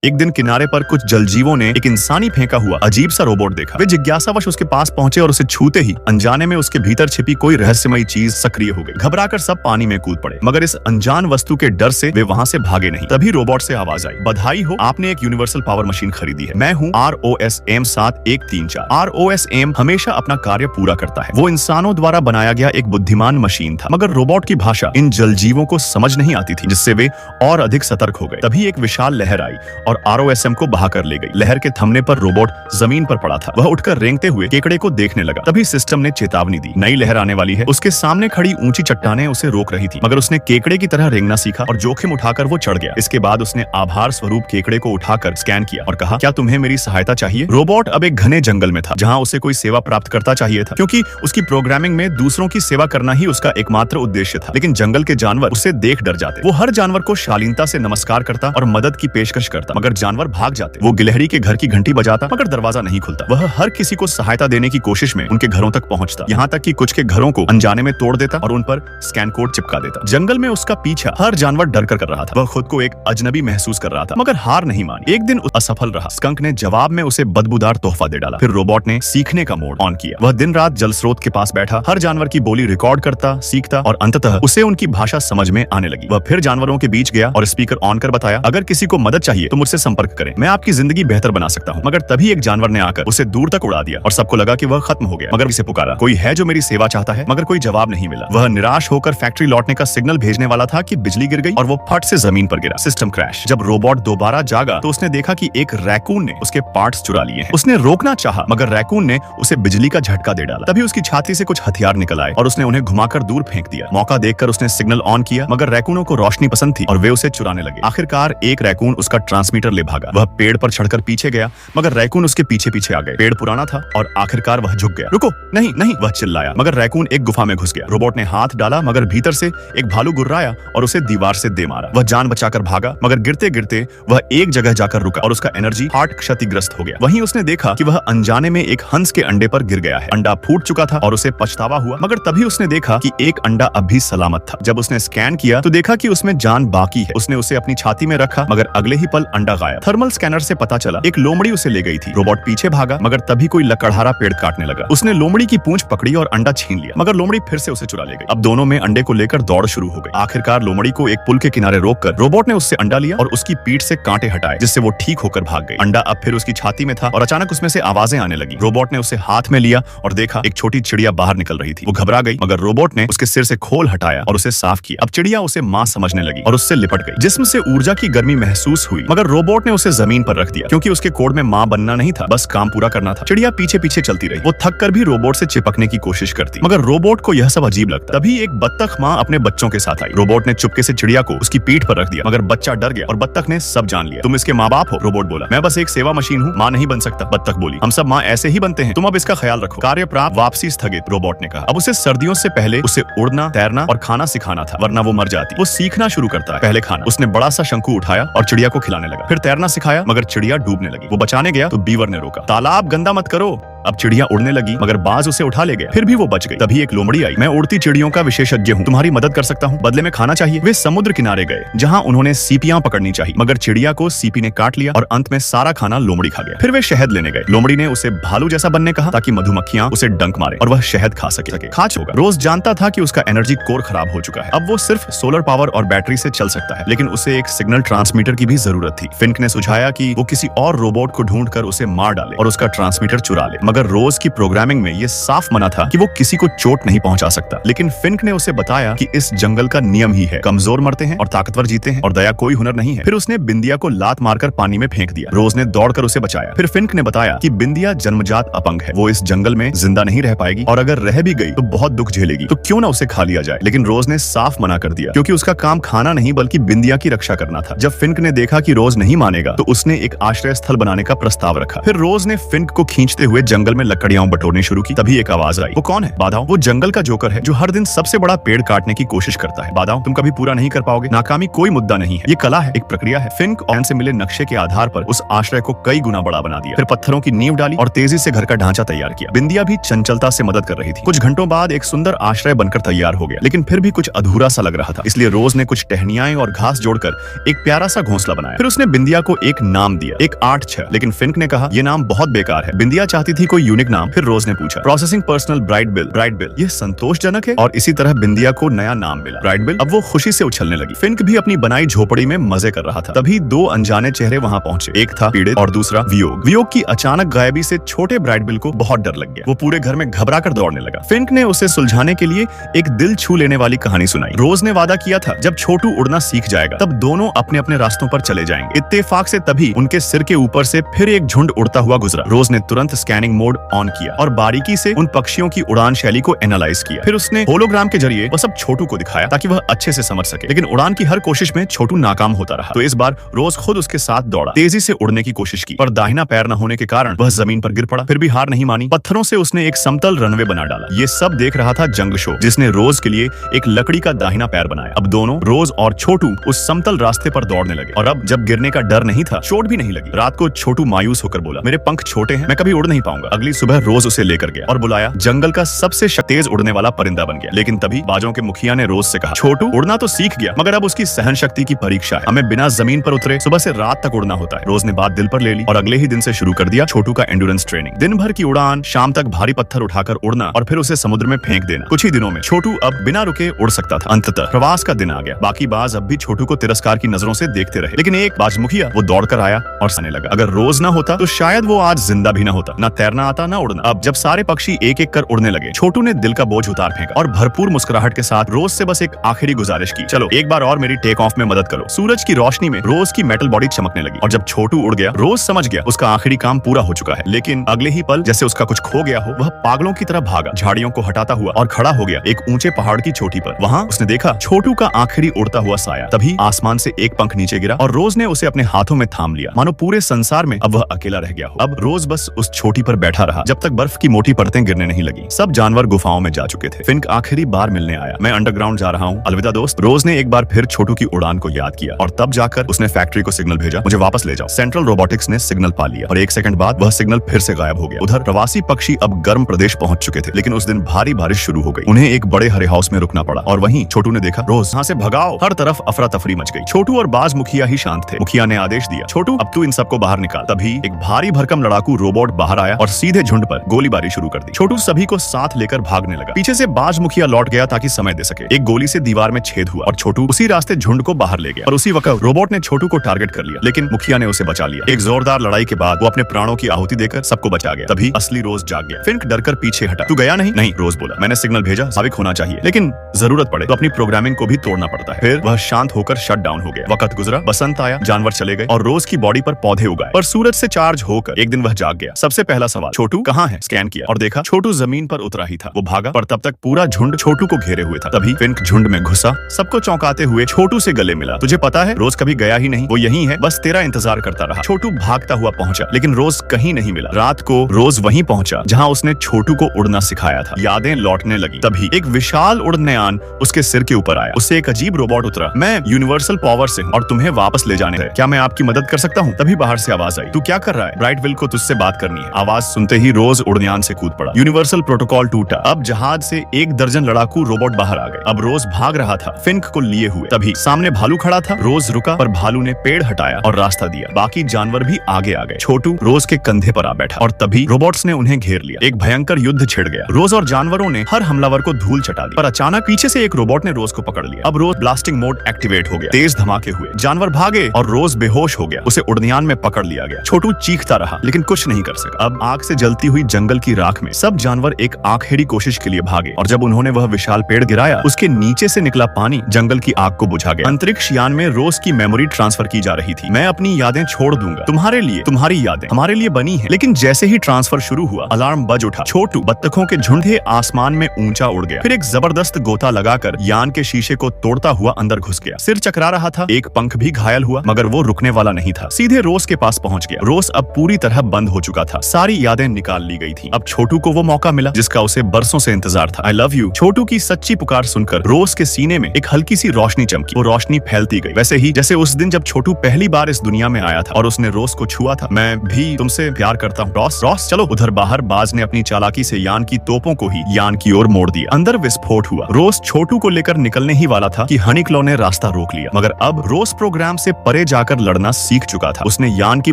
एक दिन किनारे पर कुछ जलजीवों ने एक इंसानी फेंका हुआ अजीब सा रोबोट देखा। वे जिज्ञासावश उसके पास पहुंचे और उसे छूते ही अनजाने में उसके भीतर छिपी कोई रहस्यमयी चीज सक्रिय हो गई। घबराकर सब पानी में कूद पड़े, मगर इस अनजान वस्तु के डर से वे वहां से भागे नहीं। तभी रोबोट से आवाज आई, बधाई हो, आपने एक यूनिवर्सल पावर मशीन खरीदी है। मैं हूँ ROSM 7134। ROSM हमेशा अपना कार्य पूरा करता है। वो इंसानों द्वारा बनाया गया एक बुद्धिमान मशीन था, मगर रोबोट की भाषा इन जलजीवों को समझ नहीं आती थी, जिससे वे और अधिक सतर्क हो गए। तभी एक विशाल लहर आई और ROSM को बहाकर ले गई। लहर के थमने पर रोबोट जमीन पर पड़ा था। वह उठकर रेंगते हुए केकड़े को देखने लगा। तभी सिस्टम ने चेतावनी दी, नई लहर आने वाली है। उसके सामने खड़ी ऊंची चट्टानें उसे रोक रही थी, मगर उसने केकड़े की तरह रेंगना सीखा और जोखिम उठाकर वो चढ़ गया। इसके बाद उसने आभार स्वरूप केकड़े को उठाकर स्कैन किया और कहा, क्या तुम्हें मेरी सहायता चाहिए? रोबोट अब एक घने जंगल में था, जहाँ उसे कोई सेवा प्राप्त करता चाहिए था, क्योंकि उसकी प्रोग्रामिंग में दूसरों की सेवा करना ही उसका एकमात्र उद्देश्य था। लेकिन जंगल के जानवर उसे देख डर जाते। वो हर जानवर को शालीनता से नमस्कार करता और मदद की पेशकश करता, मगर जानवर भाग जाते। वो गिलहरी के घर की घंटी बजाता, मगर दरवाजा नहीं खुलता। वह हर किसी को सहायता देने की कोशिश में उनके घरों तक पहुंचता, यहाँ तक कि कुछ के घरों को अनजाने में तोड़ देता और उन पर स्कैन कोड चिपका देता। जंगल में उसका पीछा हर जानवर डर कर रहा था। वह खुद को एक अजनबी महसूस कर रहा था, मगर हार नहीं मानी। एक दिन असफल रहा। स्कंक ने जवाब में उसे बदबूदार तोहफा दे डाला। फिर रोबोट ने सीखने का मोड ऑन किया। वह दिन रात जल स्रोत के पास बैठा, हर जानवर की बोली रिकॉर्ड करता, सीखता और अंततः उसे उनकी भाषा समझ में आने लगी। वह फिर जानवरों के बीच गया और स्पीकर ऑन कर बताया, अगर किसी को मदद चाहिए तो मुझसे संपर्क करें, मैं आपकी जिंदगी बेहतर बना सकता हूँ। मगर तभी एक जानवर ने आकर उसे दूर तक उड़ा दिया और सबको लगा कि वह खत्म हो गया। मगर इसे पुकारा, कोई है जो मेरी सेवा चाहता है? मगर कोई जवाब नहीं मिला। वह निराश होकर फैक्ट्री लौटने का सिग्नल भेजने वाला था कि बिजली गिर गई और वो फट से जमीन पर गिरा। System crash. जब रोबोट दोबारा जागा तो उसने देखा कि एक रैकून ने उसके पार्ट्स चुरा लिए हैं। उसने रोकना चाहा, मगर रैकून ने उसे बिजली का झटका दे डाला। तभी उसकी छाती से कुछ हथियार निकल आए और उसने उन्हें घुमाकर दूर फेंक दिया। मौका देखकर उसने सिग्नल ऑन किया, मगर रैकूनों को रोशनी पसंद थी और वे उसे चुराने लगे। आखिरकार एक रैकून उसका ट्रांसमीटर ले भागा। वह पेड़ पर चढ़कर पीछे गया, मगर रैकून उसके पीछे पीछे आ गए। पेड़ पुराना था और आखिरकार वह झुक गया। रुको, नहीं नहीं, वह चिल्लाया, मगर रैकून एक गुफा में घुस गया। रोबोट ने हाथ डाला, मगर भीतर से एक भालू गुर्राया और उसे दीवार से दे मारा। वह जान बचाकर भागा, मगर गिरते गिरते वह एक जगह जाकर रुका और उसका एनर्जी हार्ट क्षतिग्रस्त हो गया। वहीं उसने देखा कि वह अनजाने में एक हंस के अंडे पर गिर गया है। अंडा फूट चुका था और उसे पछतावा हुआ, मगर तभी उसने देखा कि एक अंडा अब भी सलामत था। जब उसने स्कैन किया तो देखा कि उसमें जान बाकी है। उसने उसे अपनी छाती में रखा, मगर अगले ही पल अंडा गायब। थर्मल स्कैनर से पता चला एक लोमड़ी उसे ले गई थी। रोबोट पीछे भागा, मगर तभी कोई लकड़हारा पेड़ काटने लगा। उसने लोमड़ी की पूंछ पकड़ी और अंडा छीन लिया, मगर लोमड़ी फिर से उसे चुरा ले गई। अब दोनों में अंडे को लेकर दौड़ शुरू हो गई। आखिरकार लोमड़ी को एक पुल के किनारे रोककर रोबोट ने उससे अंडा लिया और उसकी पीठ से कांटे हटाए, जिससे वो ठीक होकर भाग गई। अंडा अब फिर उसकी छाती में था और अचानक उसमें से आवाजें आने लगी। रोबोट ने उसे हाथ में लिया और देखा एक छोटी चिड़िया बाहर निकल रही थी। वो घबरा गई, मगर रोबोट ने उसके सिर से खोल हटाया और उसे साफ किया। अब चिड़िया उसे मां समझने लगी और उससे लिपट गई। जिस्म से ऊर्जा की गर्मी महसूस हुई, मगर रोबोट ने उसे जमीन पर रख दिया, क्योंकि उसके कोड में मां बनना नहीं था, बस काम पूरा करना था। चिड़िया पीछे पीछे चलती रही। वो थक कर भी रोबोट से चिपकने की कोशिश करती, मगर रोबोट को यह सब अजीब लगता। तभी एक बत्तख मां अपने बच्चों के साथ आई। रोबोट ने चुपके से चिड़िया को उसकी पीठ पर रख दिया, मगर बच्चा डर गया और बत्तख ने सब जान लिया। तुम इसके माँ बाप हो? रोबोट बोला, मैं बस एक सेवा मशीन हूँ, माँ नहीं बन सकता। बत्तख बोली, हम सब माँ ऐसे ही बनते हैं, तुम अब इसका ख्याल रखो। कार्य प्राप्त, वापसी स्थगित। रोबोट ने कहा, अब उसे सर्दियों से पहले उसे उड़ना, तैरना और खाना सिखाना था, वरना वो मर जाती। वो सीखना शुरू करता है। पहले खाना। उसने बड़ा सा शंकु उठाया और चिड़िया को खिलाने लगा। फिर तैरना सिखाया, मगर चिड़िया डूबने लगी। वो बचाने गया तो बीवर ने रोका, तालाब गंदा मत करो। अब चिड़िया उड़ने लगी, मगर बाज उसे उठा ले गया। फिर भी वो बच गई। तभी एक लोमड़ी आई, मैं उड़ती चिड़ियों का विशेषज्ञ हूँ, तुम्हारी मदद कर सकता हूँ, बदले में खाना चाहिए। वे समुद्र किनारे गए, जहाँ उन्होंने सीपियां पकड़नी चाहिए, मगर चिड़िया को सीपी ने काट लिया और अंत में सारा खाना लोमड़ी खा गया। फिर वे शहद लेने गए। लोमड़ी ने उसे भालू जैसा बनने कहा, ताकि मधुमक्खियां उसे डंक मारे और वह शहद खा सके। खाच होगा। रोज जानता था कि उसका एनर्जी कोर खराब हो चुका है। अब वो सिर्फ सोलर पावर और बैटरी से चल सकता है, लेकिन उसे एक सिग्नल ट्रांसमीटर की भी जरूरत थी। फिंक ने सुझाया कि वो किसी और रोबोट को ढूंढकर उसे मार डाले और उसका ट्रांसमीटर चुरा ले, मगर रोज की प्रोग्रामिंग में ये साफ मना था कि वो किसी को चोट नहीं पहुंचा सकता। लेकिन फिंक ने उसे बताया कि इस जंगल का नियम ही है, कमजोर मरते हैं और ताकतवर जीते हैं, और दया कोई हुनर नहीं है। फिर उसने बिंदिया को लात मारकर पानी में फेंक दिया। रोज ने दौड़कर उसे बचाया। फिर फिंक ने बताया कि बिंदिया जन्मजात अपंग है, वो इस जंगल में जिंदा नहीं रह पाएगी, और अगर रह भी गई तो बहुत दुख झेलेगी, तो क्यों ना उसे खा लिया जाए। लेकिन रोज ने साफ मना कर दिया, क्योंकि उसका काम खाना नहीं बल्कि बिंदिया की रक्षा करना था। जब फिंक ने देखा कि रोज नहीं मानेगा तो उसने एक आश्रय स्थल बनाने का प्रस्ताव रखा। फिर रोज ने फिंक को खींचते हुए जंगल में लकड़ियां बटोरनी शुरू की। तभी एक आवाज आई। वो कौन है? बाधाओं। वो जंगल का जोकर है जो हर दिन सबसे बड़ा पेड़ काटने की कोशिश करता है। बाधाओं, तुम कभी पूरा नहीं कर पाओगे। नाकामी कोई मुद्दा नहीं है, ये कला है, एक प्रक्रिया है। फिंक और से मिले नक्शे के आधार पर उस आश्रय को कई गुना बड़ा बना दिया। फिर पत्थरों की नींव डाली और तेजी से घर का ढांचा तैयार किया। बिंदिया भी चंचलता से मदद कर रही थी। कुछ घंटों बाद एक सुंदर आश्रय बनकर तैयार हो गया, लेकिन फिर भी कुछ अधूरा सा लग रहा था। इसलिए रोज ने कुछ टहनियाएं और घास जोड़कर एक प्यारा सा घोंसला बनाया। फिर उसने बिंदिया को एक नाम दिया, एक 8-6। लेकिन फिंक ने कहा यह नाम बहुत बेकार है। बिंदिया चाहती थी कोई यूनिक नाम। फिर रोज ने पूछा, प्रोसेसिंग पर्सनल ब्राइट बिल, ये संतोषजनक है? और इसी तरह बिंदिया को नया नाम मिला, ब्राइट बिल। अब वो खुशी से उछलने लगी। फिंक भी अपनी बनाई झोपड़ी में मजे कर रहा था। तभी दो अनजाने चेहरे वहां पहुंचे। एक था पीड़ित और दूसरा वियोग। वियोग की अचानक गायबी से छोटे ब्राइट बिल को बहुत डर लग गया। वो पूरे घर में घबरा कर दौड़ने लगा। फिंक ने उसे सुलझाने के लिए एक दिल छू लेने वाली कहानी सुनाई। रोज ने वादा किया था जब छोटू उड़ना सीख जाएगा तब दोनों अपने अपने रास्तों पर चले जाएंगे। इत्तेफाक से तभी उनके सिर के ऊपर से फिर एक झुंड उड़ता हुआ गुजरा। रोज ने तुरंत स्कैनिंग मोड ऑन किया और बारीकी से उन पक्षियों की उड़ान शैली को एनालाइज किया। फिर उसने होलोग्राम के जरिए वह सब छोटू को दिखाया ताकि वह अच्छे से समझ सके। लेकिन उड़ान की हर कोशिश में छोटू नाकाम होता रहा। तो इस बार रोज खुद उसके साथ दौड़ा, तेजी से उड़ने की कोशिश की, पर दाहिना पैर न होने के कारण वह जमीन पर गिर पड़ा। फिर भी हार नहीं मानी। पत्थरों से उसने एक समतल रनवे बना डाला। ये सब देख रहा था जंग शो, जिसने रोज के लिए एक लकड़ी का दाहिना पैर बनाया। अब दोनों, रोज और छोटू, उस समतल रास्ते पर दौड़ने लगे। और अब जब गिरने का डर नहीं था, चोट भी नहीं लगी। रात को छोटू मायूस होकर बोला, मेरे पंख छोटे हैं, मैं कभी उड़ नहीं पाऊंगा। अगली सुबह रोज उसे लेकर गया और बुलाया। जंगल का सबसे तेज उड़ने वाला परिंदा बन गया। लेकिन तभी बाजों के मुखिया ने रोज से कहा, छोटू उड़ना तो सीख गया, मगर अब उसकी सहन शक्ति की परीक्षा है। हमें बिना जमीन पर उतरे सुबह से रात तक उड़ना होता है। रोज ने बात दिल पर ले ली और अगले ही दिन से शुरू कर दिया छोटू का एंड्योरेंस ट्रेनिंग। दिन भर की उड़ान, शाम तक भारी पत्थर उठाकर उड़ना और फिर उसे समुद्र में फेंक देना। कुछ ही दिनों में छोटू अब बिना रुके उड़ सकता था। अंततः प्रवास का दिन आ गया। बाकी बाज अब भी छोटू को तिरस्कार की नजरों से देखते रहे। लेकिन एक बाज मुखिया वो दौड़कर आया और सहने लगा। अगर रोज ना होता तो शायद वो आज जिंदा भी ना होता। ना तैरना आता ना उड़ना। अब जब सारे पक्षी एक एक कर उड़ने लगे, छोटू ने दिल का बोझ उतार फेंका और भरपूर मुस्कुराहट के साथ रोज से बस एक आखिरी गुजारिश की, चलो एक बार और मेरी टेक ऑफ में मदद करो। सूरज की रोशनी में रोज की मेटल बॉडी चमकने लगी और जब छोटू उड़ गया, रोज समझ गया उसका आखिरी काम पूरा हो चुका है। लेकिन अगले ही पल जैसे उसका कुछ खो गया हो, वह पागलों की तरह भागा, झाड़ियों को हटाता हुआ और खड़ा हो गया एक ऊंचे पहाड़ की चोटी पर। वहां उसने देखा छोटू का आखिरी उड़ता हुआ साया। तभी आसमान से एक पंख नीचे गिरा और रोज ने उसे अपने हाथों में थाम लिया, मानो पूरे संसार में अब वह अकेला रह गया हो। अब रोज बस उस चोटी पर बैठा रहा जब तक बर्फ की मोटी परतें गिरने नहीं लगी। सब जानवर गुफाओं में जा चुके थे। फिंक आखिरी बार मिलने आया। मैं अंडरग्राउंड जा रहा हूँ, अलविदा दोस्त। रोज ने एक बार फिर छोटू की उड़ान को याद किया और तब जाकर उसने फैक्ट्री को सिग्नल भेजा, मुझे वापस ले जाओ। सेंट्रल रोबोटिक्स ने सिग्नल पा लिया और एक सेकंड बाद वह सिग्नल फिर से गायब हो गया। उधर प्रवासी पक्षी अब गर्म प्रदेश पहुंच चुके थे। लेकिन उस दिन भारी बारिश शुरू हो गई। उन्हें एक बड़े हरे हाउस में रुकना पड़ा और वहीं छोटू ने देखा, रोज यहाँ से भगाओ। हर तरफ अफरा तफरी मच गई। छोटू और बाज मुखिया ही शांत थे। मुखिया ने आदेश दिया, छोटू अब तू इन सबको बाहर निकाल। तभी एक भारी भरकम लड़ाकू रोबोट बाहर आया और सीधे झुंड पर गोलीबारी शुरू कर दी। छोटू सभी को साथ लेकर भागने लगा। पीछे से बाज मुखिया लौट गया ताकि समय दे सके। एक गोली से दीवार में छेद हुआ और छोटू उसी रास्ते झुंड को बाहर ले गया। और उसी वक्त रोबोट ने छोटू को टारगेट कर लिया, लेकिन मुखिया ने उसे बचा लिया। एक जोरदार लड़ाई के बाद वो अपने प्राणों की आहुति देकर सबको बचा गया। तभी असली रोज जाग गया। फिंक डरकर पीछे हटा। तू गया नहीं? नहीं, रोज बोला, मैंने सिग्नल भेजा, साबिक होना चाहिए, लेकिन जरूरत पड़े तो अपनी प्रोग्रामिंग को भी तोड़ना पड़ता है। फिर वह शांत होकर शट डाउन हो गया। वक्त गुजरा, बसंत आया, जानवर चले गए और रोज की बॉडी पर पौधे उगाए। पर सूरज से चार्ज होकर एक दिन वह जाग गया। सबसे पहला सवाल, छोटू कहाँ है? स्कैन किया और देखा छोटू जमीन पर उतरा ही था। वो भागा, पर तब तक पूरा झुंड छोटू को घेरे हुए था। तभी फिंक झुंड में घुसा, सबको चौंकाते हुए छोटू से गले मिला। तुझे पता है रोज कभी गया ही नहीं, वो यहीं है, बस तेरा इंतजार करता रहा। छोटू भागता हुआ पहुंचा, लेकिन रोज कहीं नहीं मिला। रात को रोज वहीं पहुंचा जहां उसने छोटू को उड़ना सिखाया था। यादें लौटने लगी। तभी एक विशाल उड़नयान उसके सिर के ऊपर आया। उससे एक अजीब रोबोट उतरा, मैं यूनिवर्सल पावर से हूँ और तुम्हें वापस ले जाने है, क्या मैं आपकी मदद कर सकता हूँ? तभी बाहर से आवाज आई, तू क्या कर रहा है? ब्राइट विल को तुझसे बात करनी है। आवाज सुनते ही रोज उड़नयान से कूद पड़ा। यूनिवर्सल प्रोटोकॉल टूटा। अब जहाज से 1 दर्जन लड़ाकू रोबोट बाहर आ गए। अब रोज भाग रहा था फिंक को लिए हुए। तभी सामने भालू खड़ा था। रोज रुका, पर भालू ने पेड़ हटाया और रास्ता दिया। बाकी जानवर भी आगे आ गए। छोटू रोज के कंधे पर आ बैठा और तभी रोबोट्स ने उन्हें घेर लिया। एक भयंकर युद्ध छिड़ गया। रोज और जानवरों ने हर हमलावर को धूल चटा दी, पर अचानक पीछे से एक रोबोट ने रोज को पकड़ लिया। अब रोज ब्लास्टिंग मोड एक्टिवेट हो गया। तेज धमाके हुए, जानवर भागे और रोज बेहोश हो गया। उसे उड़नयान में पकड़ लिया गया। छोटू चीखता रहा, लेकिन कुछ नहीं कर सका। अब आग से जलती हुई जंगल की राख में सब जानवर एक आखिरी कोशिश के लिए भागे और जब उन्होंने वह विशाल पेड़ गिराया, उसके नीचे से निकला पानी जंगल की आग को बुझा गया। अंतरिक्ष यान में रोज की मेमोरी ट्रांसफर की जा रही थी। मैं अपनी यादें छोड़ दूंगा तुम्हारे लिए, तुम्हारी यादें हमारे लिए बनी है। लेकिन जैसे ही ट्रांसफर शुरू हुआ, अलार्म बज उठा। छोटू बत्तखों के झुंड के आसमान में ऊंचा उड़ गया। फिर एक जबरदस्त गोता लगाकर यान के शीशे को तोड़ता हुआ अंदर घुस गया। सिर चकरा रहा था, एक पंख भी घायल हुआ, मगर वो रुकने वाला नहीं था। सीधे रोज के पास पहुंच गया। रोज अब पूरी तरह बंद हो चुका था। सारी यादें निकाल ली गई थी। अब छोटू को वो मौका मिला जिसका उसे बरसों से इंतजार था। I love you. छोटू की सच्ची पुकार सुनकर रोज के सीने में एक हल्की सी रोशनी चमकी। वो रोशनी फैलती गई, वैसे ही जैसे उस दिन जब छोटू पहली बार इस दुनिया में आया था और उसने रोज को छुआ था। मैं भी तुमसे प्यार करता हूँ रॉस। रॉस चलो। उधर बाहर बाज ने अपनी चालाकी से यान की तोपों को ही यान की ओर मोड़ दिया। अंदर विस्फोट हुआ। रोज छोटू को लेकर निकलने ही वाला था कि हनीक्लो ने रास्ता रोक लिया, मगर अब रोज प्रोग्राम से परे जाकर लड़ना सीख चुका था। उसने यान की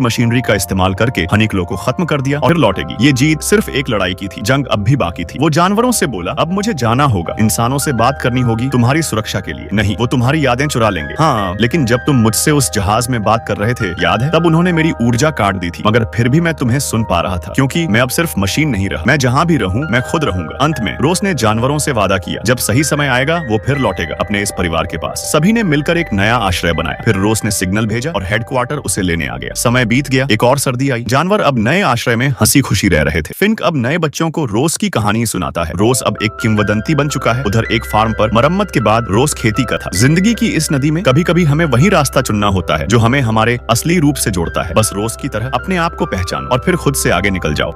मशीनरी का इस्तेमाल करके हनीक्लो को खत्म कर दिया और लौटेगी। ये जीत सिर्फ एक लड़ाई की थी, जंग अब भी बाकी थी। वो जानवरों से बोला, अब मुझे जाना होगा, इंसानों से बात करनी होगी तुम्हारी सुरक्षा के लिए। नहीं, वो तुम्हारी यादें चुरा लेंगे। हाँ, लेकिन जब तुम मुझसे उस जहाज में बात कर रहे थे, याद है? तब उन्होंने मेरी ऊर्जा काट दी थी, मगर फिर भी मैं तुम्हें सुन पा रहा था, क्योंकि मैं अब सिर्फ मशीन नहीं रहा। मैं जहाँ भी रहूँ मैं खुद रहूंगा। अंत में रोज ने जानवरों से वादा किया, जब सही समय आएगा वो फिर लौटेगा अपने इस परिवार के पास। सभी ने मिलकर एक नया आश्रय बनाया। फिर रोज ने सिग्नल भेजा और हेडक्वार्टर उसे लेने आ गया। समय बीत गया, एक और सर्दी आई। जानवर अब नए आश्रय में हंसी खुशी रह रहे थे। फिंक अब नए बच्चों को रोज की कहानी सुनाता है। रोज अब एक किंवदंती बन चुका है। उधर एक फार्म पर मरम्मत के बाद रोज खेती का था। जिंदगी की इस नदी में कभी कभी हमें वही रास्ता चुनना होता है जो हमें हमारे असली रूप से जोड़ता है। बस रोज की तरह अपने आप को पहचानो और फिर खुद से आगे निकल जाओ।